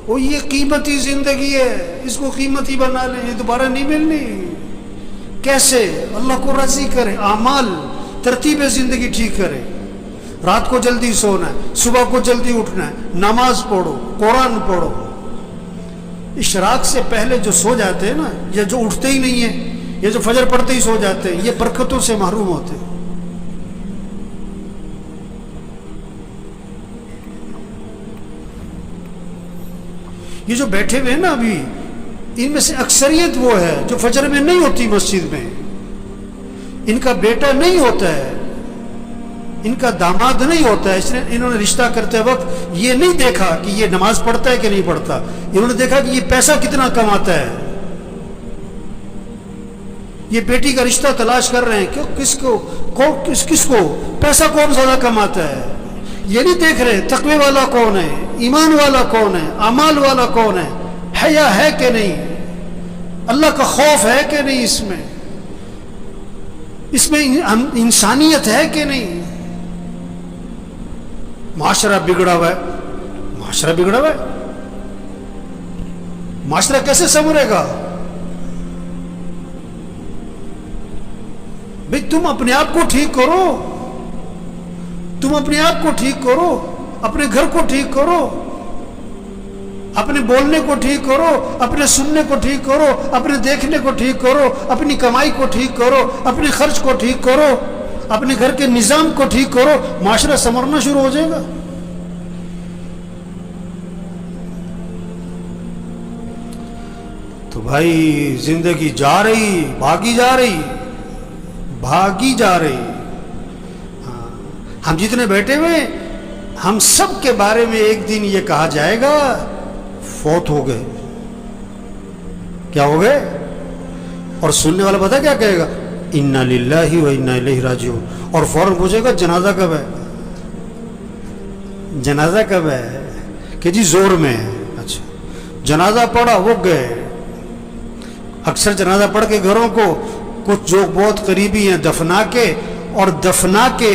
وہ یہ قیمتی زندگی ہے، اس کو قیمتی بنا لیں، یہ دوبارہ نہیں ملنی۔ کیسے؟ اللہ کو راضی کرے، اعمال، ترتیب زندگی ٹھیک کرے۔ رات کو جلدی سونا ہے، صبح کو جلدی اٹھنا ہے، نماز پڑھو، قرآن پڑھو۔ اشراق سے پہلے جو سو جاتے ہیں نا، یا جو اٹھتے ہی نہیں ہیں، یا جو فجر پڑھتے ہی سو جاتے ہیں، یہ برکتوں سے محروم ہوتے ہیں۔ یہ جو بیٹھے ہوئے ہیں نا ابھی، ان میں سے اکثریت وہ ہے جو فجر میں نہیں ہوتی مسجد میں، ان کا بیٹا نہیں ہوتا ہے، ان کا داماد نہیں ہوتا ہے، اس نے انہوں نے رشتہ کرتے وقت یہ نہیں دیکھا کہ یہ نماز پڑھتا ہے کہ نہیں پڑھتا، انہوں نے دیکھا کہ یہ پیسہ کتنا کماتا ہے۔ یہ بیٹی کا رشتہ تلاش کر رہے ہیں کہ کس کو پیسہ کون زیادہ کماتا ہے، یہ نہیں دیکھ رہے تقوی والا کون ہے، ایمان والا کون ہے، اعمال والا کون ہے، حیا ہے کہ نہیں، اللہ کا خوف ہے کہ نہیں، اس میں انسانیت ہے کہ نہیں۔ معاشرہ بگڑا ہوا ہے، معاشرہ بگڑا ہوا ہے، معاشرہ کیسے سنورے گا؟ بھئی تم اپنے آپ کو ٹھیک کرو، تم اپنے آپ کو ٹھیک کرو، اپنے گھر کو ٹھیک کرو، اپنے بولنے کو ٹھیک کرو، اپنے سننے کو ٹھیک کرو، اپنے دیکھنے کو ٹھیک کرو، اپنی کمائی کو ٹھیک کرو، اپنے خرچ کو ٹھیک کرو، اپنے گھر کے نظام کو ٹھیک کرو، معاشرہ سنورنا شروع ہو جائے گا۔ تو بھائی زندگی جا رہی، بھاگی جا رہی، بھاگی جا رہی۔ ہم جتنے بیٹھے ہوئے، ہم سب کے بارے میں ایک دن یہ کہا جائے گا فوت ہو گئے۔ کیا ہو گئے؟ اور سننے والا پتہ کیا کہے گا؟ انا للہ و انا الیہ راجعون، اور فوراً پوچھے گا جنازہ کب ہے، جنازہ کب ہے؟ کہ جی زور میں ہے۔ اچھا، جنازہ پڑھا، وہ گئے۔ اکثر جنازہ پڑھ کے گھروں کو کچھ جو بہت قریبی ہیں دفنا کے، اور دفنا کے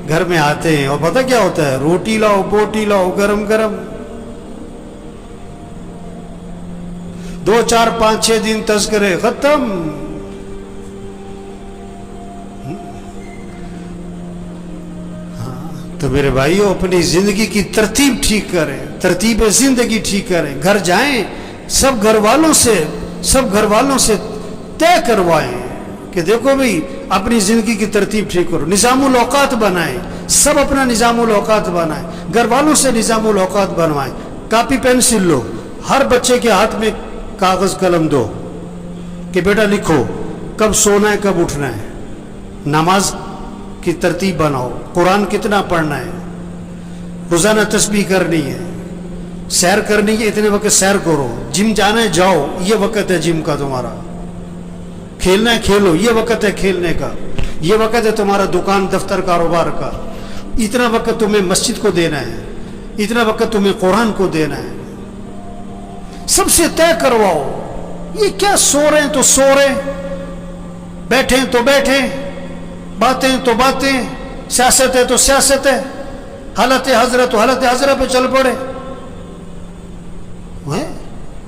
گھر میں آتے ہیں، اور پتہ کیا ہوتا ہے؟ روٹی لاؤ، بوٹی لاؤ، گرم گرم۔ 2 4 5 6 دن تذکرے ختم۔ تو میرے بھائیو، اپنی زندگی کی ترتیب ٹھیک کریں، ترتیب زندگی ٹھیک کریں۔ گھر جائیں، سب گھر والوں سے طے کروائیں کہ دیکھو بھئی اپنی زندگی کی ترتیب ٹھیک کرو، نظام الاوقات بنائیں، سب اپنا نظام الاوقات بنائیں، گھر والوں سے نظام الاوقات بنوائیں۔ کاپی پینسل لو، ہر بچے کے ہاتھ میں کاغذ قلم دو کہ بیٹا لکھو کب سونا ہے، کب اٹھنا ہے، نماز کی ترتیب بناؤ، قرآن کتنا پڑھنا ہے، روزانہ تسبیح کرنی ہے، سیر کرنی ہے، اتنے وقت سیر کرو، جم جانا ہے جاؤ، یہ وقت ہے جم کا تمہارا، کھیلنا ہے کھیلو، یہ وقت ہے کھیلنے کا، یہ وقت ہے تمہارا دکان دفتر کاروبار کا، اتنا وقت تمہیں مسجد کو دینا ہے، اتنا وقت تمہیں قرآن کو دینا ہے۔ سب سے طے کرواؤ۔ یہ کیا سو رہے ہیں تو سو رہے، بیٹھیں تو بیٹھیں، باتیں تو باتیں، سیاست ہے تو سیاست ہے، حالت حضرت تو حالت حضرت پہ چل پڑے۔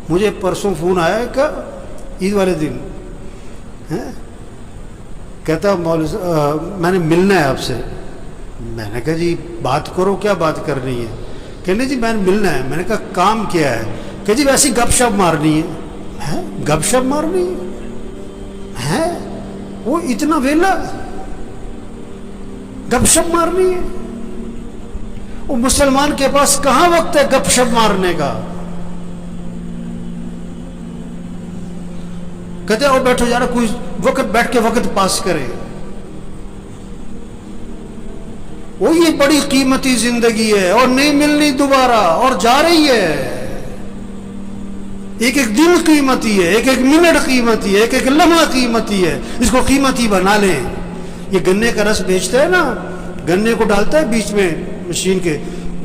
مجھے پرسوں فون آیا کہ عید والے دن کہتا میں نے ملنا ہے آپ سے۔ میں نے کہا جی بات کرو، کیا بات کرنی ہے؟ کہنے جی میں نے ملنا ہے۔ میں نے کہا کام کیا ہے؟ کہ جی ویسی گپ شپ مارنی ہے۔ گپ شپ مارنی ہے؟ وہ اتنا ویلا گپ شپ مارنی ہے؟ وہ مسلمان کے پاس کہاں وقت ہے گپ شپ مارنے کا؟ کہتے ہیں بیٹھو یار، کوئی وقت بیٹھ کے وقت پاس کرے۔ وہ یہ بڑی قیمتی زندگی ہے اور نہیں ملنی دوبارہ، اور جا رہی ہے۔ ایک ایک دن قیمتی ہے، ایک ایک منٹ قیمتی ہے، ایک ایک لمحہ قیمتی ہے۔ اس کو قیمتی بنا لیں۔ یہ گنے کا رس بیچتا ہے نا، گنے کو ڈالتا ہے بیچ میں مشین کے،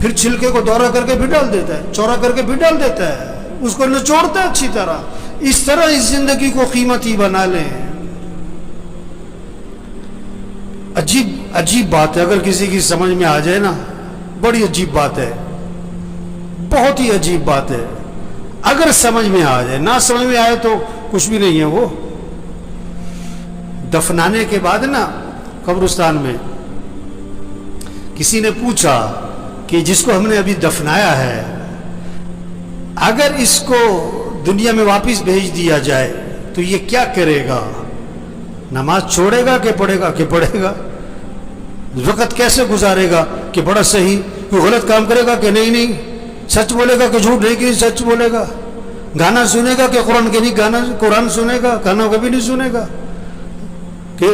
پھر چھلکے کو دورہ کر کے پھر ڈال دیتا ہے، چورا کر کے پھر ڈال دیتا ہے، اس کو نچوڑتا ہے اچھی طرح۔ اس طرح اس زندگی کو قیمتی بنا لیں۔ عجیب بات ہے، اگر کسی کی سمجھ میں آ جائے نا، بڑی عجیب بات ہے، بہت ہی عجیب بات ہے۔ اگر سمجھ میں آ جائے، نہ سمجھ میں آئے تو کچھ بھی نہیں ہے. وہ دفنانے کے بعد نا قبرستان میں کسی نے پوچھا کہ جس کو ہم نے ابھی دفنایا ہے اگر اس کو دنیا میں واپس بھیج دیا جائے تو یہ کیا کرے گا؟ نماز چھوڑے گا کہ پڑھے گا؟ کہ پڑھے گا. وقت کیسے گزارے گا کہ بڑا صحیح؟ کوئی غلط کام کرے گا کہ نہیں سچ بولے گا کہ جھوٹ نہیں کہ سچ بولے گا؟ گانا سنے گا کہ قرآن کے نہیں گانا قرآن سنے گا؟ گانا کبھی نہیں سنے گا. کہ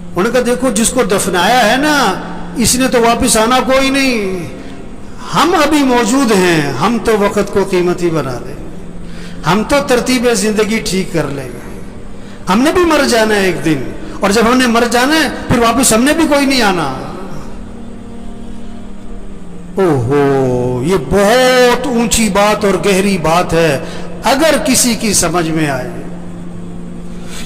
انہوں نے کہا دیکھو جس کو دفنایا ہے نا اس نے تو واپس آنا کوئی نہیں. ہم ابھی موجود ہیں، ہم تو وقت کو قیمتی بنا لیں، ہم تو ترتیب زندگی ٹھیک کر لیں گے. ہم نے بھی مر جانا ہے ایک دن، اور جب ہم نے مر جانا ہے پھر واپس ہم نے بھی کوئی نہیں آنا. اوہو، یہ بہت اونچی بات اور گہری بات ہے اگر کسی کی سمجھ میں آئے.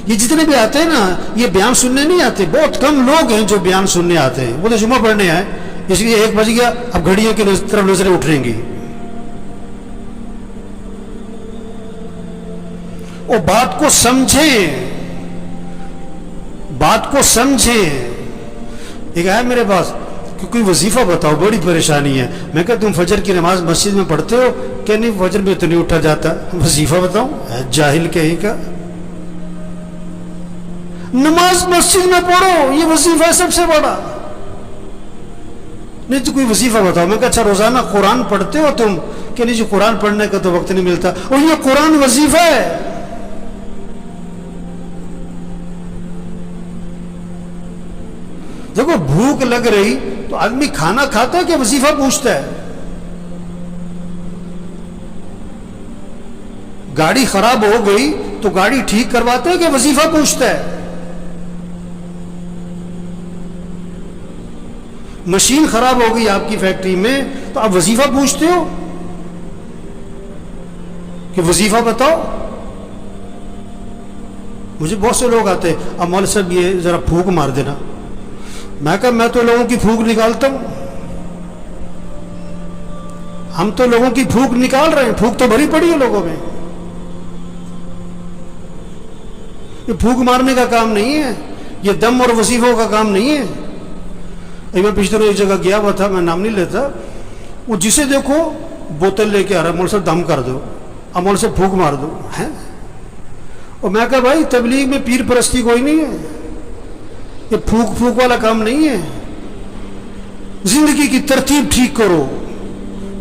یہ جتنے بھی آتے ہیں نا یہ بیان سننے نہیں آتے. بہت کم لوگ ہیں جو بیان سننے آتے ہیں. وہ تو جمعہ پڑھنے آئے، اس لیے 1 بج گیا، اب گھڑیوں کی طرف نظریں اٹھیں گی. وہ بات کو سمجھیں، بات کو سمجھیں. ایک آیا میرے پاس کہ کوئی وظیفہ بتاؤ، بڑی پریشانی ہے. میں کہا تم فجر کی نماز مسجد میں پڑھتے ہو؟ کہ نہیں فجر میں تو نہیں اٹھا جاتا. وظیفہ بتاؤں؟ جاہل کہیں کا. نماز مسجد میں پڑھو، یہ وظیفہ ہے سب سے بڑا. نہیں تو کوئی وظیفہ بتاؤ. میں کہا اچھا روزانہ قرآن پڑھتے ہو تم؟ کہ نہیں جی قرآن پڑھنے کا تو وقت نہیں ملتا. اور یہ قرآن وظیفہ ہے. دیکھو بھوک لگ رہی تو آدمی کھانا کھاتا ہے کہ وظیفہ پوچھتا ہے؟ گاڑی خراب ہو گئی تو گاڑی ٹھیک کرواتا ہے کہ وظیفہ پوچھتا ہے؟ مشین خراب ہو گئی آپ کی فیکٹری میں تو آپ وظیفہ پوچھتے ہو کہ وظیفہ بتاؤ؟ مجھے بہت سے لوگ آتے ہیں، اب مولوی صاحب یہ ذرا پھونک مار دینا. میں کہا میں تو لوگوں کی پھونک نکالتا ہوں. ہم تو لوگوں کی پھونک نکال رہے ہیں. پھونک تو بھری پڑی ہے لوگوں میں. یہ پھونک مارنے کا کام نہیں ہے، یہ دم اور وظیفوں کا کام نہیں ہے. میں پچھلے روز ایک جگہ گیا ہوا تھا، میں نام نہیں لیتا. وہ جسے دیکھو بوتل لے کے آ رہا ہے، مولوی صاحب دم کر دو، اب مولوی صاحب پھونک مار دو. اور میں کہا بھائی تبلیغ میں پیر پرستی کوئی نہیں ہے، یہ پھونک والا کام نہیں ہے. زندگی کی ترتیب ٹھیک کرو،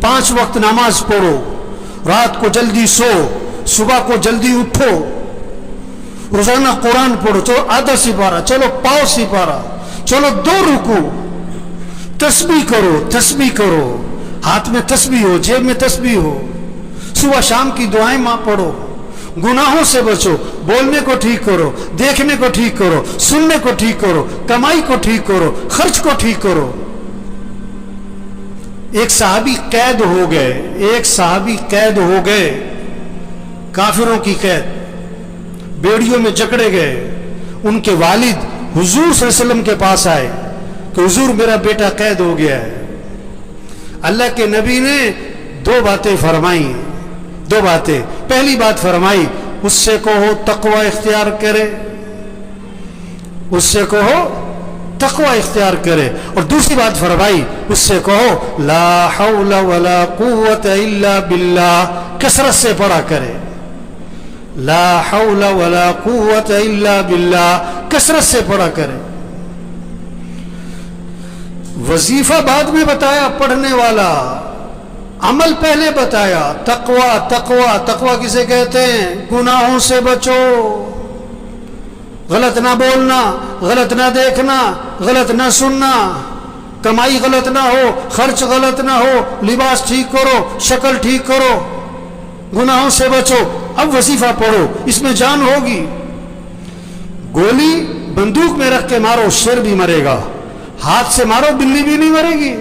5 وقت نماز پڑھو، رات کو جلدی سو، صبح کو جلدی اٹھو، روزانہ قرآن پڑھو. چلو آدھا سپارہ، چلو پاؤ سپارہ، چلو 2 رکوع، تسبیح کرو، ہاتھ میں تسبیح ہو، جیب میں تسبیح ہو، صبح شام کی دعائیں ماں پڑھو. گناہوں سے بچو، بولنے کو ٹھیک کرو، دیکھنے کو ٹھیک کرو، سننے کو ٹھیک کرو، کمائی کو ٹھیک کرو، خرچ کو ٹھیک کرو. ایک صحابی قید ہو گئے، کافروں کی قید، بیڑیوں میں جکڑے گئے. ان کے والد حضور صلی اللہ علیہ وسلم کے پاس آئے کہ حضور میرا بیٹا قید ہو گیا ہے. اللہ کے نبی نے 2 باتیں فرمائی. 2 باتیں. پہلی بات فرمائی اس سے کہو تقوی اختیار کرے، اس سے کہو تقوی اختیار کرے. اور دوسری بات فرمائی اس سے کہو لا حول ولا قوت الا باللہ، کثرت سے پڑھا کرے. لا حول ولا قوت الا باللہ، کثرت سے پڑھا کرے. وظیفہ بعد میں بتایا پڑھنے والا، عمل پہلے بتایا. تقوی کسے کہتے ہیں؟ گناہوں سے بچو، غلط نہ بولنا، غلط نہ دیکھنا، غلط نہ سننا، کمائی غلط نہ ہو، خرچ غلط نہ ہو، لباس ٹھیک کرو، شکل ٹھیک کرو، گناہوں سے بچو. اب وظیفہ پڑھو، اس میں جان ہوگی. گولی بندوق میں رکھ کے مارو شیر بھی مرے گا، ہاتھ سے مارو بلی بھی نہیں مرے گی.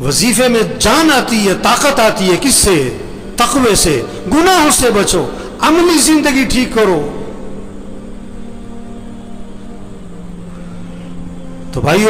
وظیفے میں جان آتی ہے، طاقت آتی ہے. کس سے؟ تقوی سے. گناہوں سے بچو، عملی زندگی ٹھیک کرو. تو بھائیو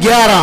11,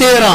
13,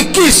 21।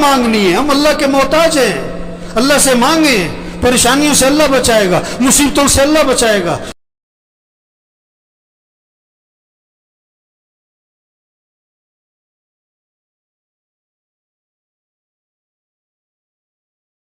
مانگنی ہے. ہم اللہ کے محتاج ہیں. اللہ سے مانگیں, پریشانیوں سے اللہ بچائے گا, مصیبتوں سے اللہ بچائے گا.